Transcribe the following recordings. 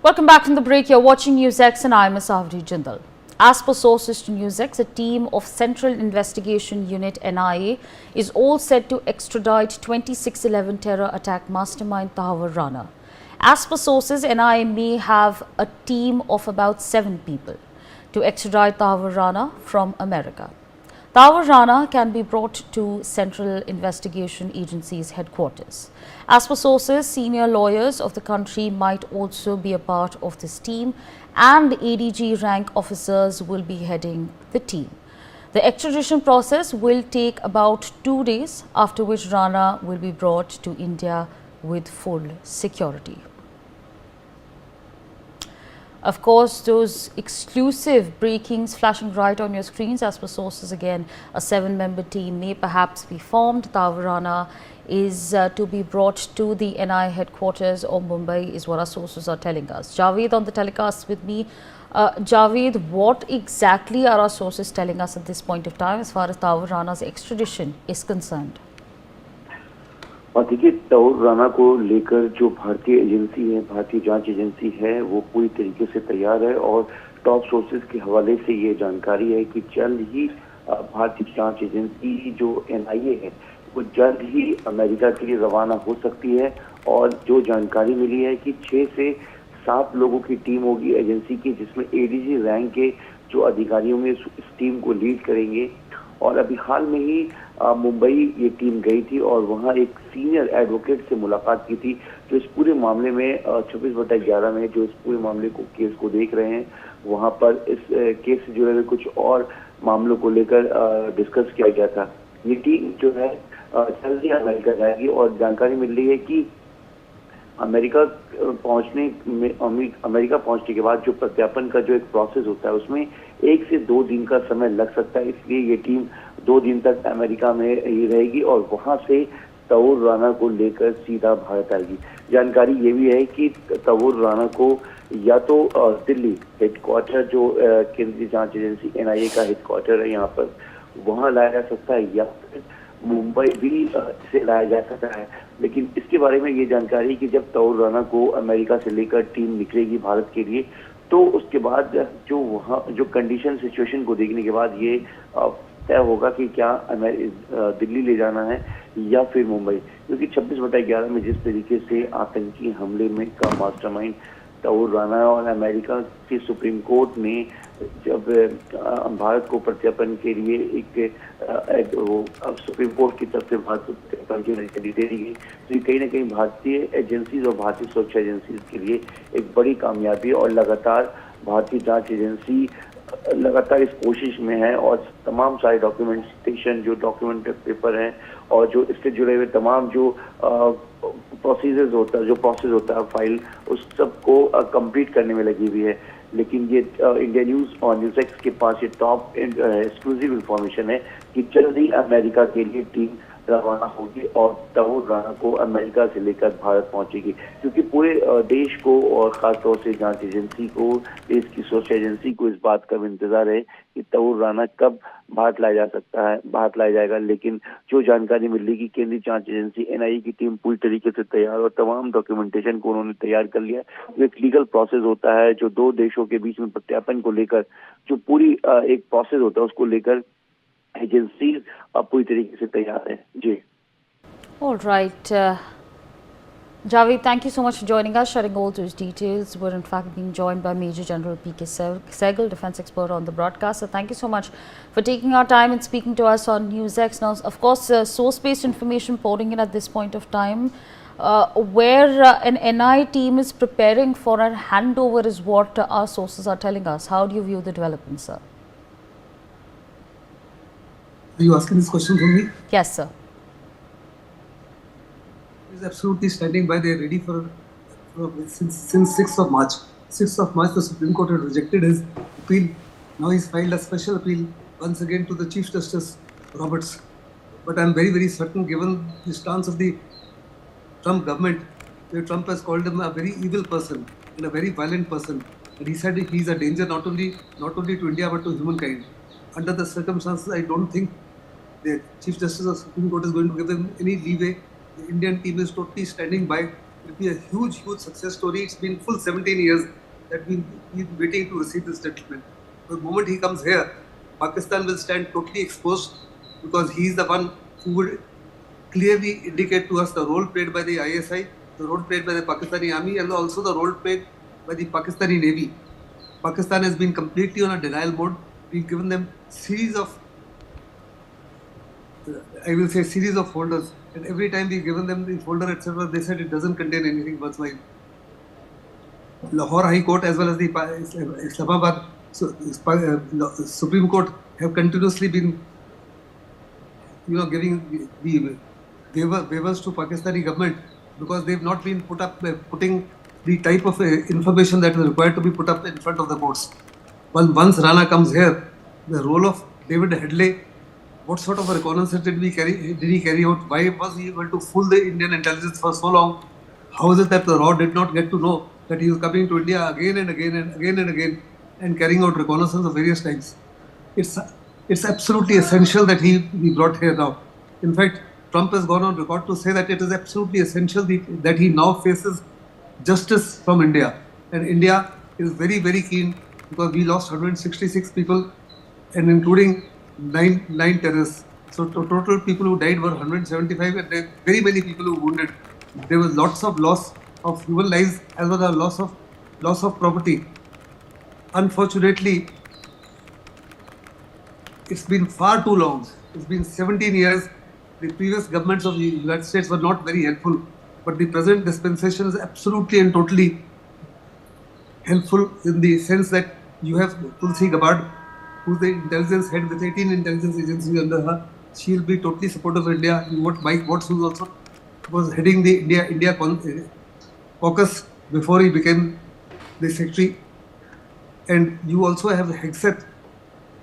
Welcome back from the break. You're watching NewsX and I'm Asavri Jindal. As per sources to NewsX, a team of Central Investigation Unit NIA is all set to extradite 26/11 terror attack mastermind Tahawwur Rana. As per sources, NIA may have a team of about 7 people to extradite Tahawwur Rana from America. Tahawwur Rana can be brought to Central Investigation Agency's headquarters. As per sources, senior lawyers of the country might also be a part of this team, and ADG rank officers will be heading the team. The extradition process will take about 2 days, after which Rana will be brought to India with full security. Of course, those exclusive breakings flashing right on your screens. As per sources, again, a 7-member team may perhaps be formed. Tahawwur Rana is to be brought to the NIA headquarters of Mumbai, is what our sources are telling us. Javed on the telecast with me. Javed, what exactly are our sources telling us at this point of time as far as Tahawwur Rana's extradition is concerned? और देखिए, तहव्वुर राना को लेकर जो भारतीय agency है, भारतीय जांच agency है, वो पूरी तरीके से तैयार है और टॉप सोर्सेज के हवाले से ये जानकारी है कि जल्द ही भारतीय जांच एजेंसी जो NIA है वो जल्द ही अमेरिका के लिए रवाना हो सकती है। और जो जानकारी मिली है कि 6 से 7 लोगों की टीम होगी एजेंसी की, जिसमें ADG रैंक के जो अधिकारी होंगे इस टीम को लीड करेंगे। और अभी हाल में ही मुंबई ये टीम गई थी और वहाँ एक सीनियर एडवोकेट से मुलाकात की थी, जो इस पूरे मामले में 26/11 में जो इस पूरे मामले को केस को देख रहे हैं, वहाँ पर इस केस से जुड़े हुए कुछ और मामलों को लेकर डिस्कस किया गया था। ये टीम जो है जल्दी अमेरिका जाएगी और जानकारी मिल रही है कि अमेरिका पहुंचने के बाद जो प्रत्यार्पण का जो एक प्रोसेस होता है उसमें 1 से 2 दिन का समय लग सकता है। इसलिए ये टीम 2 दिन तक अमेरिका में ही रहेगी और वहां से तहव्वुर राना को लेकर सीधा भारत आएगी। जानकारी ये भी है कि तहव्वुर राना को या तो दिल्ली हेडक्वार्टर जो केंद्रीय जांच एजेंसी NIA का हेडक्वार्टर है यहाँ पर, वहां लाया जा सकता है या फिर मुंबई भी से लाया जा सकता है। लेकिन इसके बारे में ये जानकारी कि जब तहव्वुर राना को अमेरिका से लेकर टीम निकलेगी भारत के लिए, तो उसके बाद जो वहाँ जो कंडीशन सिचुएशन को देखने के बाद ये तय होगा कि क्या दिल्ली ले जाना है या फिर मुंबई। क्योंकि 26/11 में जिस तरीके से आतंकी हमले में का मास्टरमाइंड तहव्वुर राना और अमेरिका की सुप्रीम कोर्ट ने जब भारत को प्रत्यार्पण के लिए एक सुप्रीम कोर्ट की तरफ से भारत को प्रत्यार्पण की जानकारी दे दी गई, तो ये कहीं ना कहीं भारतीय एजेंसीज और भारतीय सुरक्षा एजेंसीज के लिए एक बड़ी कामयाबी। और लगातार भारतीय जांच एजेंसी लगातार इस कोशिश में है और तमाम सारे डॉक्यूमेंटेशन जो डॉक्यूमेंट पेपर हैं और जो इससे जुड़े हुए तमाम जो प्रोसेस होता है फाइल, उस सब को कंप्लीट करने में लगी हुई है। लेकिन ये इंडिया न्यूज और NewsX के पास ये टॉप एक्सक्लूसिव इंफॉर्मेशन है कि जल्द ही अमेरिका के लिए टीम रवाना होगी और तहव्वुर राना को अमेरिका से लेकर भारत पहुंचेगी। क्योंकि पूरे देश को और खासतौर से जांच एजेंसी को, देश की सुरक्षा एजेंसी को इस बात का इंतजार है कि तहव्वुर राना कब भारत लाया जाएगा। लेकिन जो जानकारी मिल रही कि केंद्रीय जांच एजेंसी NIA की टीम पूरी तरीके से तैयार और तमाम डॉक्यूमेंटेशन को उन्होंने तैयार कर लिया। एक लीगल प्रोसेस होता है जो 2 देशों के बीच में प्रत्यार्पण को लेकर जो पूरी एक प्रोसेस होता है, उसको लेकर एजेंसी पूरी तरीके से तैयार है। जी, All right. Javed, thank you so much for joining us, sharing all those details. We're in fact being joined by Major General P.K. Sehgal, defense expert on the broadcast. So thank you so much for taking our time and speaking to us on NewsX. Now, of course, source-based information pouring in at this point of time, where an NIA team is preparing for a handover is what our sources are telling us. How do you view the developments, sir? Are you asking this question from me? Yes, sir. He is absolutely standing by. They are ready for since 6th of March. 6th of March, the Supreme Court had rejected his appeal. Now he's filed a special appeal once again to the Chief Justice Roberts. But I'm very, very certain, given the stance of the Trump government, where Trump has called him a very evil person and a very violent person, and he said he's a danger not only to India but to humankind. Under the circumstances, I don't think the Chief Justice of the Supreme Court is going to give him any leeway. The Indian team is totally standing by It will be a huge, huge success story. It's been full 17 years that we've been waiting to receive this gentleman. The moment he comes here, Pakistan will stand totally exposed because he is the one who would clearly indicate to us the role played by the ISI, the role played by the Pakistani army, and also the role played by the Pakistani Navy. Pakistan has been completely on a denial mode. We've given them series of folders, and every time we've given them the folder, etc., they said it doesn't contain anything worthwhile. Lahore High Court as well as the Islamabad Supreme Court have continuously been, giving the waivers to Pakistani government because they've not been putting the type of information that is required to be put up in front of the courts. Once Rana comes here, the role of David Headley, what sort of a reconnaissance did he carry out? Why was he able to fool the Indian intelligence for so long? How is it that the RAW did not get to know that he was coming to India again and again and again and again and carrying out reconnaissance of various times? It's absolutely essential that he be brought here now. In fact, Trump has gone on record to say that it is absolutely essential that he now faces justice from India. And India is very, very keen because we lost 166 people and including nine terrorists. So total people who died were 175 and there were very many people who were wounded. There was lots of loss of human lives as well as loss of property. Unfortunately, it's been far too long. It's been 17 years. The previous governments of the United States were not very helpful, but the present dispensation is absolutely and totally helpful in the sense that you have Tulsi Gabbard, who's the intelligence head with 18 intelligence agencies under her. She'll be totally supportive of India. Mike Watts, who also was heading the India caucus before he became the secretary. And you also have Hegseth,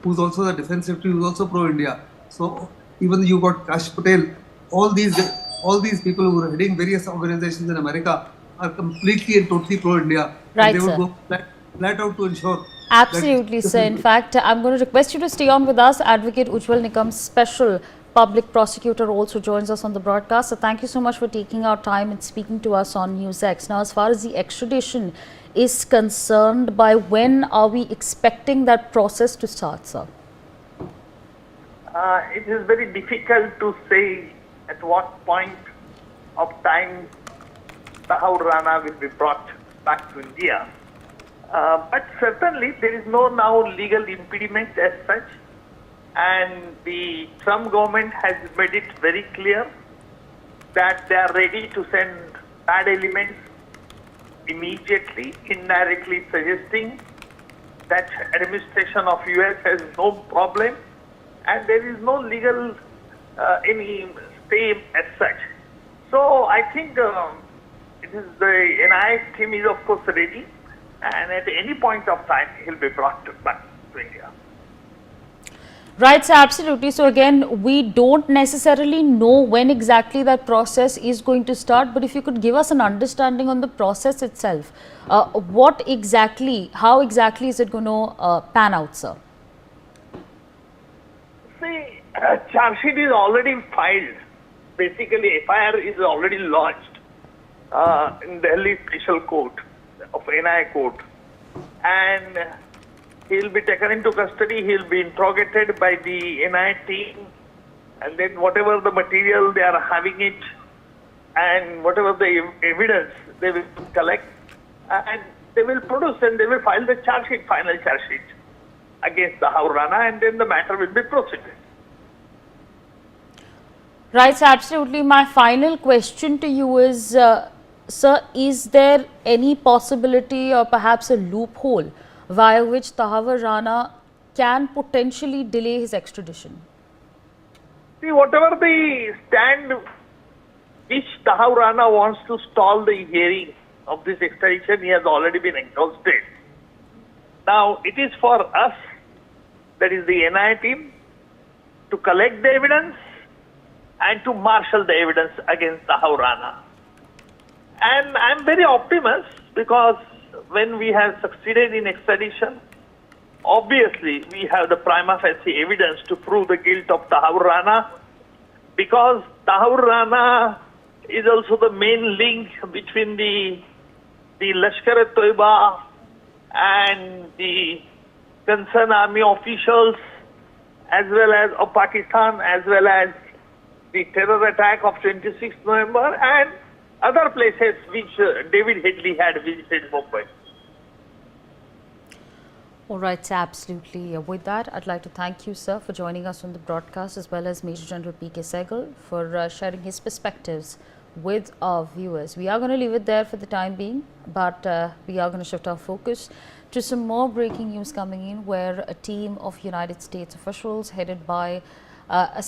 who's also the defense secretary, who's also pro-India. So even you got Kash Patel. All these people who are heading various organizations in America are completely and totally pro-India. Right, and they sir. would go flat out to ensure. Absolutely, sir. In fact, I'm going to request you to stay on with us. Advocate Ujjwal Nikam, special public prosecutor, also joins us on the broadcast. So thank you so much for taking our time and speaking to us on NewsX. Now, as far as the extradition is concerned, by when are we expecting that process to start, sir? It is very difficult to say at what point of time Tahawwur Rana will be brought back to India. But certainly there is no now legal impediment as such, and the Trump government has made it very clear that they are ready to send bad elements immediately, indirectly suggesting that administration of US has no problem and there is no legal any stay as such. So I think it is the NIA team is of course ready, and at any point of time he'll be brought back to India. Right, sir, absolutely. So again, we don't necessarily know when exactly that process is going to start, but if you could give us an understanding on the process itself, how exactly is it going to pan out, sir? See, charge sheet is already filed. Basically, FIR is already lodged in Delhi Special Court of NIA Court, and he'll be taken into custody. He'll be interrogated by the NIA team, and then whatever the material they are having it, and whatever the evidence they will collect, and they will produce and they will file the charge sheet, final charge sheet against Tahawwur Rana, and then the matter will be proceeded. Right, sir, absolutely. My final question to you is, sir, is there any possibility or perhaps a loophole via which Tahawwur Rana can potentially delay his extradition? See, whatever the stand which Tahawwur Rana wants to stall the hearing of this extradition, he has already been exhausted. Now, it is for us, that is the NIA team, to collect the evidence and to marshal the evidence against Tahawwur Rana. And I am very optimistic because when we have succeeded in extradition, obviously we have the prima facie evidence to prove the guilt of Tahawwur Rana, because Tahawwur Rana is also the main link between the Lashkar-e-Toiba and the concerned army officials, as well as of Pakistan, as well as the terror attack of 26th November and other places which David Headley had visited Mumbai. All right, sir, absolutely. With that, I'd like to thank you, sir, for joining us on the broadcast, as well as Major General P.K. Sehgal for sharing his perspectives with our viewers. We are going to leave it there for the time being, but we are going to shift our focus to some more breaking news coming in, where a team of United States officials headed by a